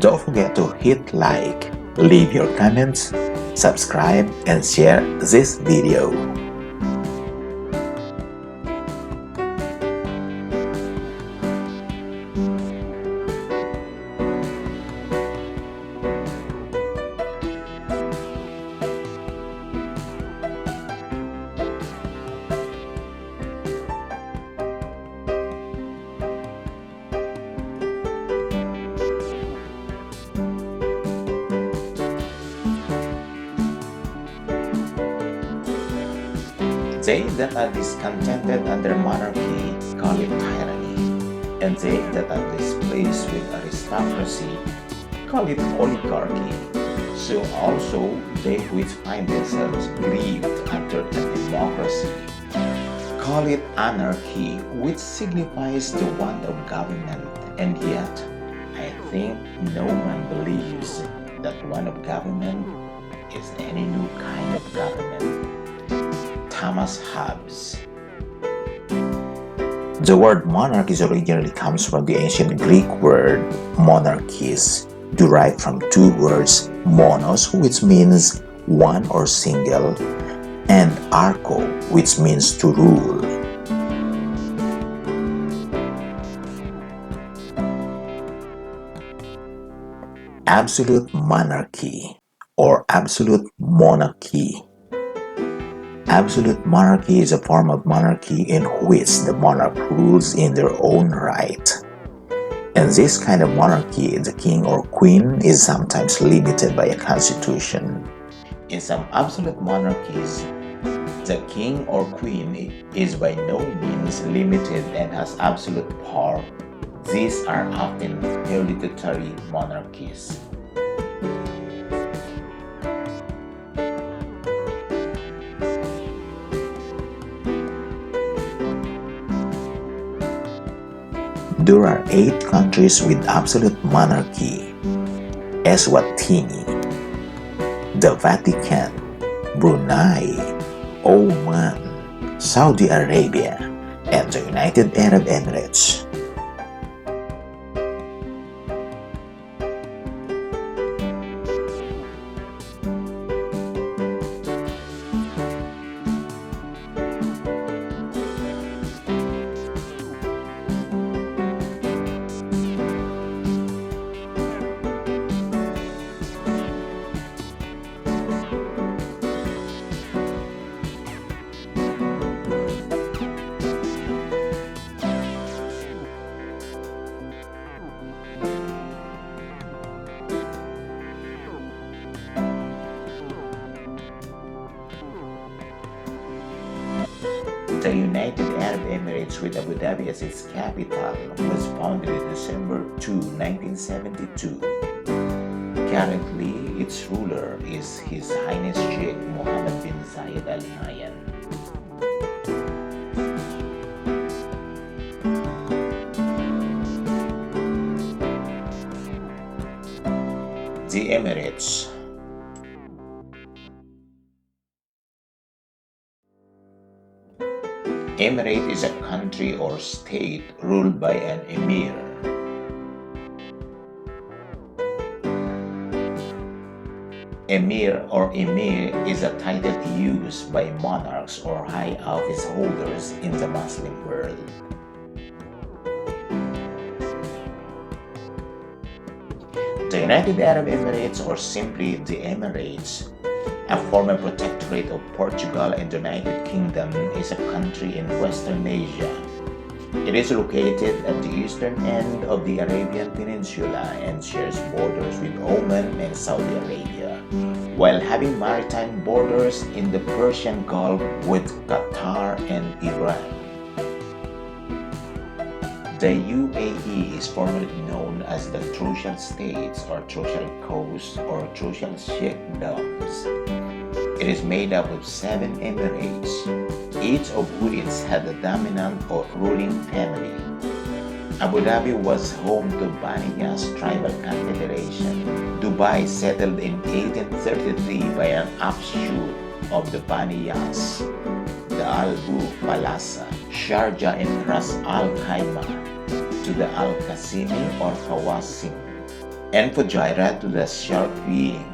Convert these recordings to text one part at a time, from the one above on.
Don't forget to hit like, leave your comments, subscribe, and share this video. They that are discontented under monarchy call it tyranny, and they that are displeased with aristocracy call it oligarchy. So also they which find themselves grieved under a democracy call it anarchy, which signifies the want of government. And yet, I think no one believes that want of government is any new kind of government. Thomas Hobbes. The word monarchies originally comes from the ancient Greek word monarchies, derived from two words, monos, which means one or single, and archo, which means to rule. Absolute monarchy or absolute monarchy. Absolute monarchy is a form of monarchy in which the monarch rules in their own right. In this kind of monarchy, the king or queen is sometimes limited by a constitution. In some absolute monarchies, the king or queen is by no means limited and has absolute power. These are often hereditary monarchies. There are 8 countries with absolute monarchy: Eswatini, the Vatican, Brunei, Oman, Saudi Arabia, and the United Arab Emirates. The United Arab Emirates, with Abu Dhabi as its capital, was founded in December 2, 1972. Currently, its ruler is His Highness Sheikh Mohammed bin Zayed Al Nahyan. The Emirates. Emirate is a country or state ruled by an emir. Emir or emir is a title used by monarchs or high office holders in the Muslim world. The United Arab Emirates, or simply the Emirates, a former protectorate of Portugal and the United Kingdom, is a country in Western Asia. It is located at the eastern end of the Arabian Peninsula and shares borders with Oman and Saudi Arabia, while having maritime borders in the Persian Gulf with Qatar and Iran. The UAE is formerly known as the Trucial States or Trucial Coast or Trucial Sheikdoms. It is made up of 7 emirates, each of which had a dominant or ruling family. Abu Dhabi was home to Bani Yas tribal confederation. Dubai settled in 1833 by an offshoot of the Bani Yas. The Al Bu Palasa, Sharjah and Ras Al Khaimah to the Al Qasimi or Qawasim. and Fujairah to the Sharqi.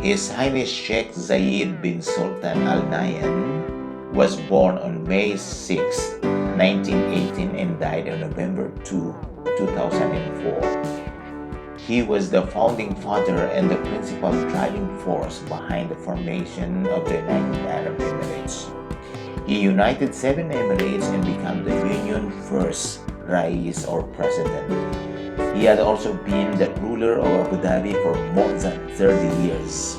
His Highness Sheikh Zayed bin Sultan Al Nahyan was born on May 6, 1918 and died on November 2, 2004. He was the founding father and the principal driving force behind the formation of the United Arab Emirates. He united 7 Emirates and became the union's first Rais or president. He had also been the ruler of Abu Dhabi for more than 30 years.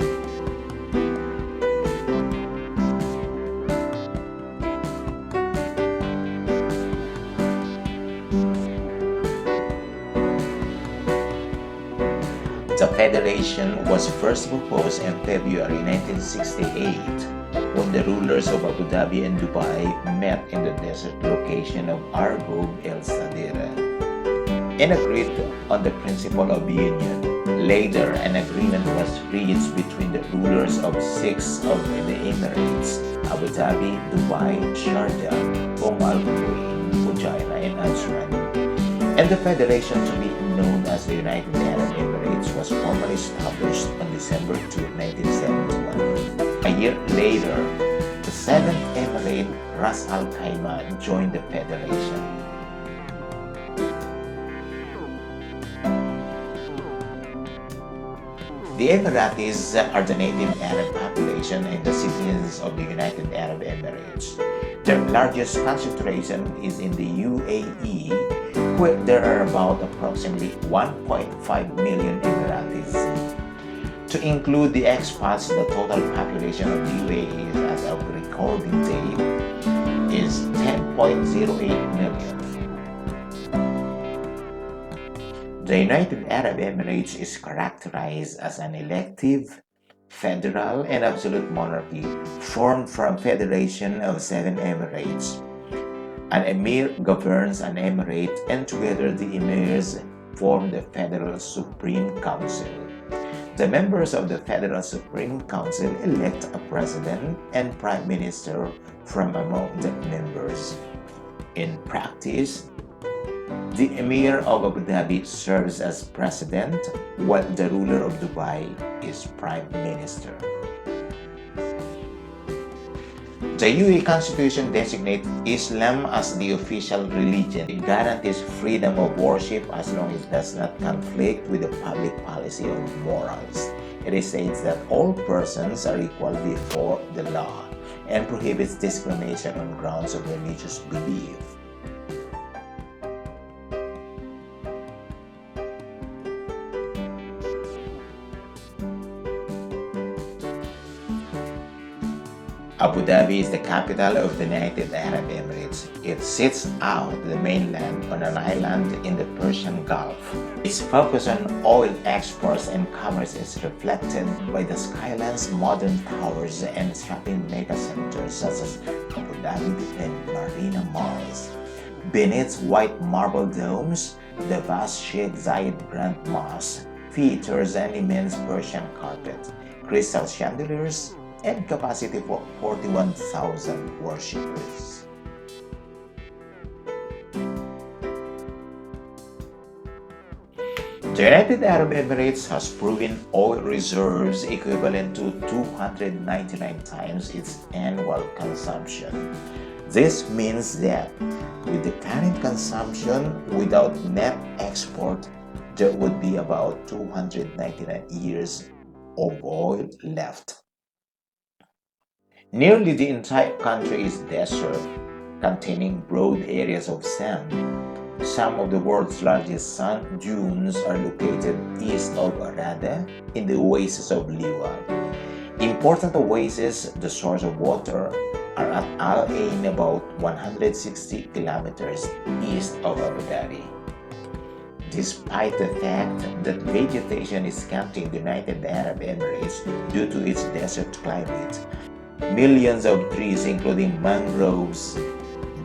The federation was first proposed in February 1968 when the rulers of Abu Dhabi and Dubai met in the desert location of Argob El Sadira and agreed on the principle of union. Later, an agreement was reached between the rulers of 6 of the Emirates, Abu Dhabi, Dubai, Sharjah, Al Quwain, Fujairah, and Ajman, and the federation to be known as the United Arab Emirates was formally established on December 2, 1971. A year later, the 7th Emirate, Ras Al Khaimah, joined the federation. The Emiratis are the native Arab population and the citizens of the United Arab Emirates. Their largest concentration is in the UAE, where there are about approximately 1.5 million Emiratis. To include the expats, the total population of the UAE as of recording date is 10.08 million. The United Arab Emirates is characterized as an elective, federal, and absolute monarchy formed from federation of 7 Emirates. An emir governs an emirate, and together the emirs form the Federal Supreme Council. The members of the Federal Supreme Council elect a president and prime minister from among the members. In practice, the Emir of Abu Dhabi serves as president, while the ruler of Dubai is prime minister. The UAE Constitution designates Islam as the official religion. It guarantees freedom of worship as long as it does not conflict with the public policy of morals. It states that all persons are equal before the law and prohibits discrimination on grounds of religious belief. Abu Dhabi is the capital of the United Arab Emirates. It sits out the mainland on an island in the Persian Gulf. Its focus on oil exports and commerce is reflected by the skyline's modern towers and shopping mega centers such as Abu Dhabi and Marina Malls. Beneath white marble domes, the vast Sheikh Zayed Grand Mosque features an immense Persian carpet, crystal chandeliers, and capacity for 41,000 worshippers. The United Arab Emirates has proven oil reserves equivalent to 299 times its annual consumption. This means that with the current consumption without net export, there would be about 299 years of oil left. Nearly the entire country is desert, containing broad areas of sand. Some of the world's largest sand dunes are located east of Arada in the oasis of Liwa. Important oases, the source of water, are at Al Ain, about 160 kilometers east of Abu Dhabi. Despite the fact that vegetation is scant in the United Arab Emirates due to its desert climate, millions of trees including mangroves,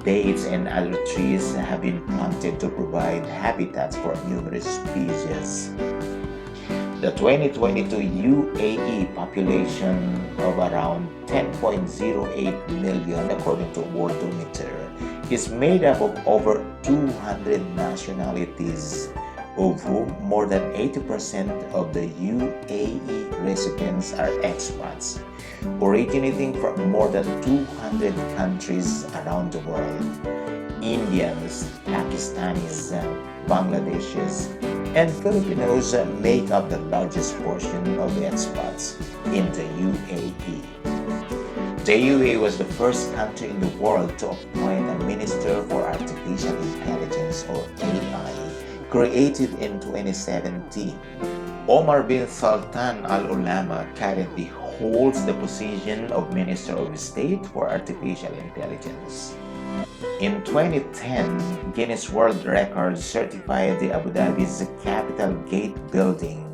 dates, and other trees have been planted to provide habitats for numerous species. The 2022 UAE population of around 10.08 million, according to Worldometer, is made up of over 200 nationalities, of whom more than 80% of the UAE residents are expats, originating from more than 200 countries around the world. Indians, Pakistanis, Bangladeshis, and Filipinos make up the largest portion of the expats in the UAE. The UAE was the first country in the world to appoint a Minister for Artificial Intelligence, or AI, created in 2017. Omar bin Sultan Al Ulama currently holds the position of Minister of State for Artificial Intelligence. In 2010, Guinness World Records certified the Abu Dhabi's Capital Gate building,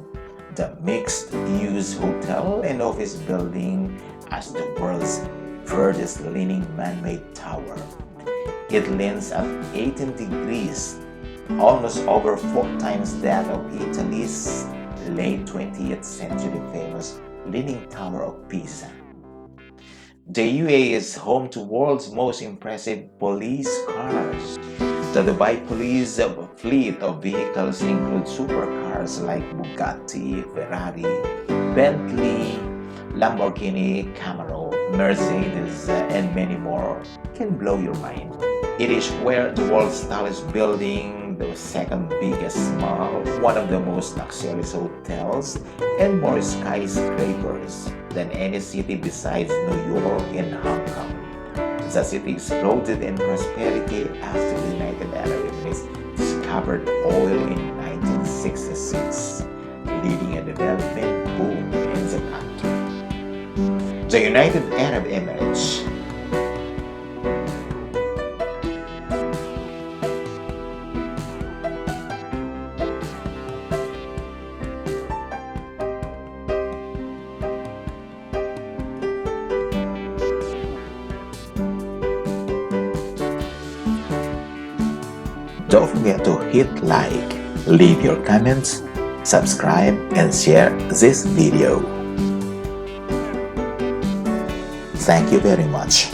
the mixed-use hotel and office building, as the world's furthest leaning man-made tower. It leans at 18 degrees, almost over 4 times that of Italy's late 20th century famous Leaning Tower of Pisa. The UAE is home to world's most impressive police cars. The Dubai Police fleet of vehicles include supercars like Bugatti, Ferrari, Bentley, Lamborghini, Camaro, Mercedes, and many more. Can blow your mind. It is where the world's tallest building, the second biggest mall, one of the most luxurious hotels, and more skyscrapers than any city besides New York and Hong Kong. The city exploded in prosperity after the United Arab Emirates discovered oil in 1966, leading a development boom in the country. The United Arab Emirates. Don't forget to hit like, leave your comments, subscribe, and share this video. Thank you very much.